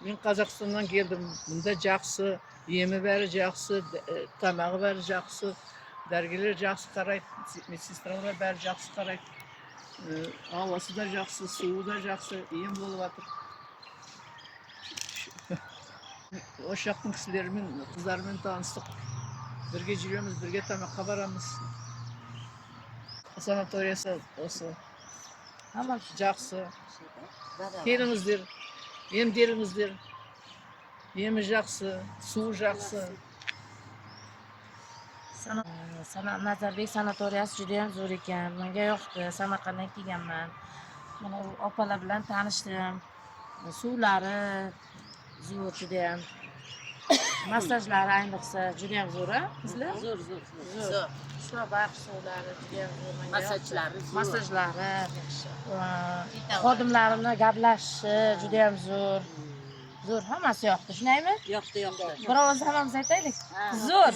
Men Qozog'istondan keldim. Bunda yaxshi, yemi bari yaxshi, tamog'i bari yaxshi, dargilar yaxshi qaraydi, medsestralar bari yaxshi qaraydi. Havası da yaxshi, suvi da yaxshi, yem bo'lyapti. O'sha yoqning kishilarining, qizlarining tanishdik. Birga yuramiz, birga tamoqqa boramiz. Sanatoriyasi o'si. Hamma yaxshi. Kelimizdir. Yem derimizdir. Yemi yaxshi, suvi yaxshi. Nazarbek sanatoriyasi juda ham zo'r ekan. Menga yoqdi. Samarqanddan kelganman. Mana u opalar bilan tanishdim. Suvlari zo'r juda ham. Massajlari ayniqsa juda ham zo'r-a? Sizlar? Zo'r. Shifobaxsh suvlari juda ham zo'r menga. Massajlari zo'r. Massajlari yaxshi. Xodimlarini gaplashishi juda ham zo'r. Zo'r, hammasi yoqdi, shundaymi? Yoqdi. Bir ovoz hammamiz aytaylik. Zo'r.